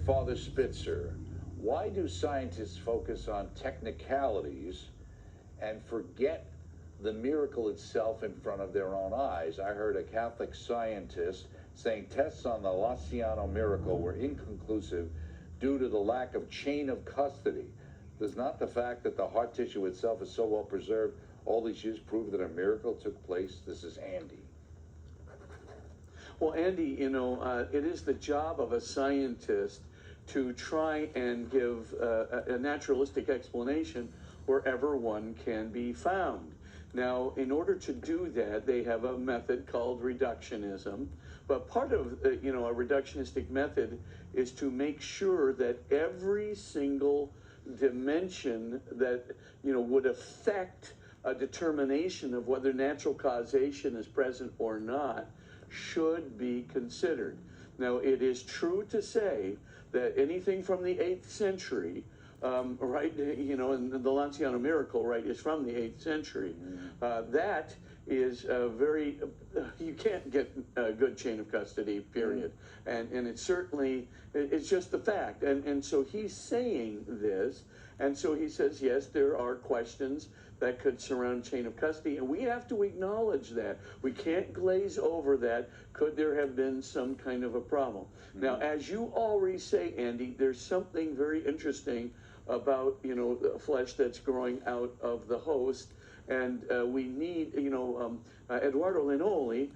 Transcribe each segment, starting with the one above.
Father Spitzer, why do scientists focus on technicalities and forget the miracle itself in front of their own eyes? I heard a Catholic scientist saying tests on the Lanciano miracle were inconclusive due to the lack of chain of custody. Does not the fact that the heart tissue itself is so well preserved all these years prove that a miracle took place? This is Andy. Well, Andy, it is the job of a scientist to try and give a naturalistic explanation wherever one can be found. Now, in order to do that, they have a method called reductionism. But part of, a reductionistic method is to make sure that every single dimension that, would affect a determination of whether natural causation is present or not should be considered. Now, it is true to say that anything from the 8th century, right, and the Lanciano miracle, right, is from the 8th century. That is very, you can't get a good chain of custody, period. And it's certainly, it's just the fact. And so he's saying this, and so he says, yes, there are questions that could surround chain of custody, and we have to acknowledge that. We can't glaze over that. Could there have been some kind of a problem? Now, as you already say, Andy, there's something very interesting about, the flesh that's growing out of the host, and we need, Eduardo Linoli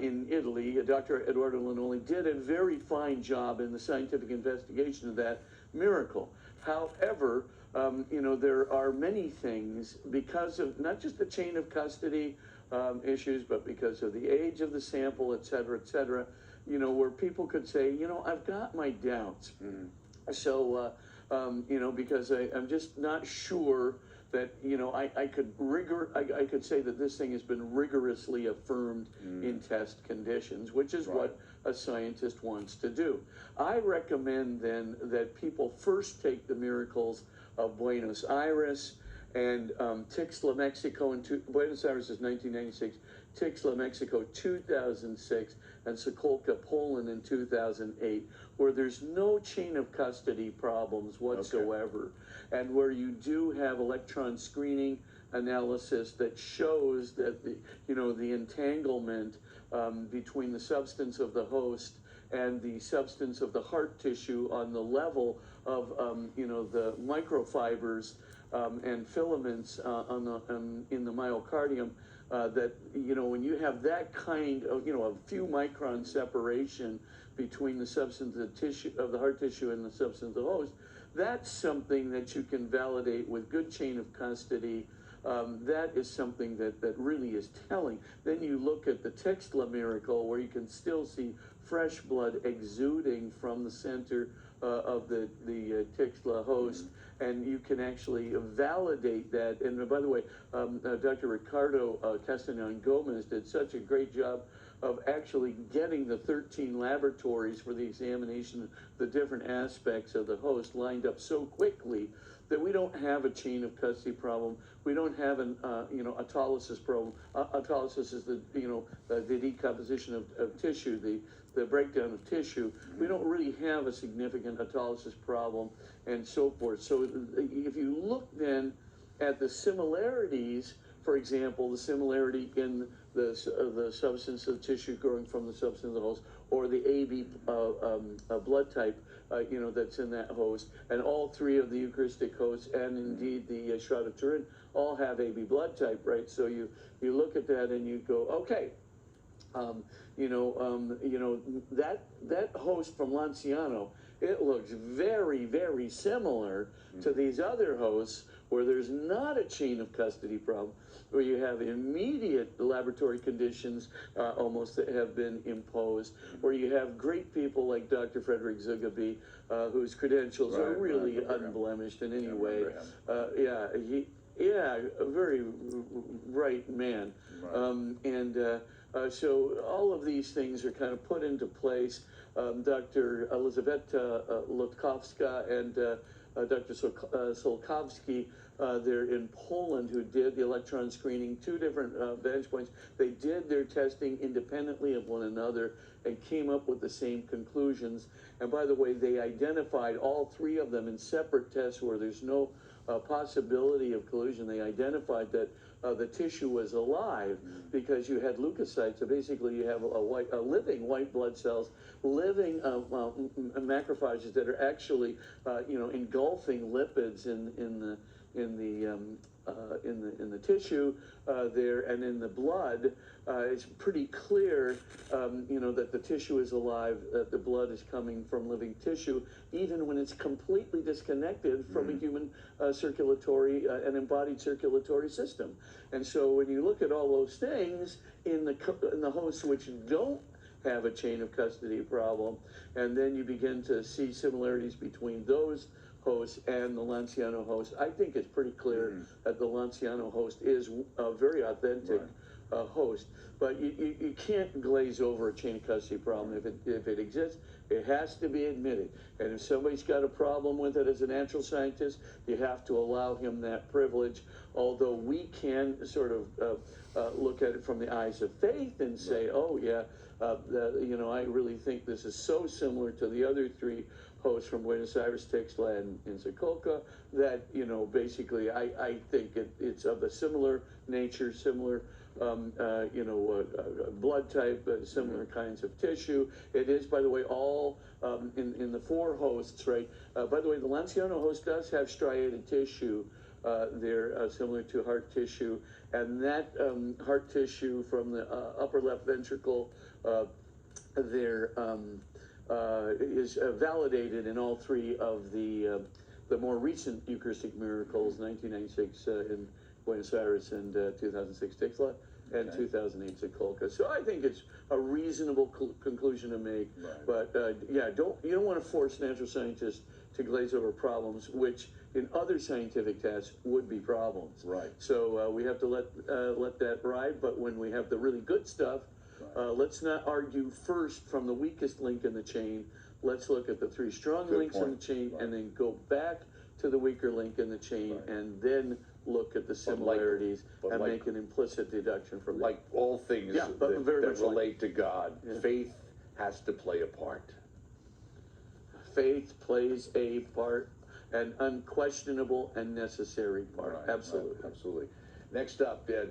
in Italy, Dr. Eduardo Linoli did a very fine job in the scientific investigation of that miracle. However, there are many things because of not just the chain of custody issues, but because of the age of the sample, et cetera, where people could say, I've got my doubts. So, because I'm just not sure that, I could say that this thing has been rigorously affirmed in test conditions, which is what a scientist wants to do. I recommend then that people first take the miracles of Buenos Aires and Tixla, Mexico, Buenos Aires is 1996, Tixla, Mexico, 2006, and Sokolka, Poland in 2008, where there's no chain of custody problems whatsoever, and where you do have electron screening analysis that shows that the entanglement between the substance of the host and the substance of the heart tissue on the level of the microfibers and filaments in the myocardium, that when you have that kind of a few micron separation between the substance of the tissue of the heart tissue and the substance of the host, that's something that you can validate with good chain of custody. That is something that really is telling. Then you look at the Tixla miracle, where you can still see fresh blood exuding from the center of the Tixla host, and you can actually validate that. And by the way, Dr. Ricardo Castañon Gomez did such a great job of actually getting the 13 laboratories for the examination of the different aspects of the host lined up so quickly that we don't have a chain of custody problem. We don't have an autolysis problem. Autolysis is the decomposition of tissue, the breakdown of tissue. We don't really have a significant autolysis problem, and so forth. So if you look then at the similarities, for example, the similarity in the substance of the tissue growing from the substance of the host, or the AB blood type, that's in that host, and all three of the Eucharistic hosts, and indeed the Shroud of Turin, all have AB blood type, right? So you look at that and you go, okay, that host from Lanciano, it looks very, very similar to these other hosts where there's not a chain of custody problem, where you have immediate laboratory conditions almost that have been imposed, where you have great people like Dr. Frederick Zugabe, whose credentials are really unblemished in any way. A very right man. So all of these things are kind of put into place. Dr. Elizaveta Lotkovska and Dr. Solkowski there in Poland, who did the electron screening, two different vantage points. They did their testing independently of one another and came up with the same conclusions. And by the way, they identified all three of them in separate tests where there's no possibility of collusion. They identified that the tissue was alive because you had leukocytes. So basically, you have living white blood cells, living macrophages that are actually, engulfing lipids in the tissue there and in the blood. It's pretty clear, that the tissue is alive, that the blood is coming from living tissue, even when it's completely disconnected from a human circulatory and embodied circulatory system. And so when you look at all those things in the hosts which don't have a chain of custody problem, and then you begin to see similarities between those host and the Lanciano host, I think it's pretty clear that the Lanciano host is a very authentic host. But you can't glaze over a chain of custody problem. If it exists, it has to be admitted. And if somebody's got a problem with it as a natural scientist, you have to allow him that privilege. Although we can sort of look at it from the eyes of faith and say, oh yeah, I really think this is so similar to the other three hosts from Buenos Aires, Tixla, and Zacolca that, basically I think it's of a similar nature, similar blood type, similar kinds of tissue. It is, by the way, all in the four hosts, right? By the way, the Lanciano host does have striated tissue there, similar to heart tissue, and that heart tissue from the upper left ventricle there is validated in all three of the more recent Eucharistic miracles, 1996 in Buenos Aires and 2006 Tixla, and 2008 Zacolca. So I think it's a reasonable conclusion to make. Right. But you don't want to force natural scientists to glaze over problems which in other scientific tests would be problems. Right. So we have to let that ride. But when we have the really good stuff, let's not argue first from the weakest link in the chain. Let's look at the three strong links in the chain, and then go back to the weaker link in the chain, and then look at the similarities and make an implicit deduction from like all things that relate to God. Faith has to play a part. Faith plays a part, an unquestionable and necessary part. Absolutely. Absolutely. Next up, dear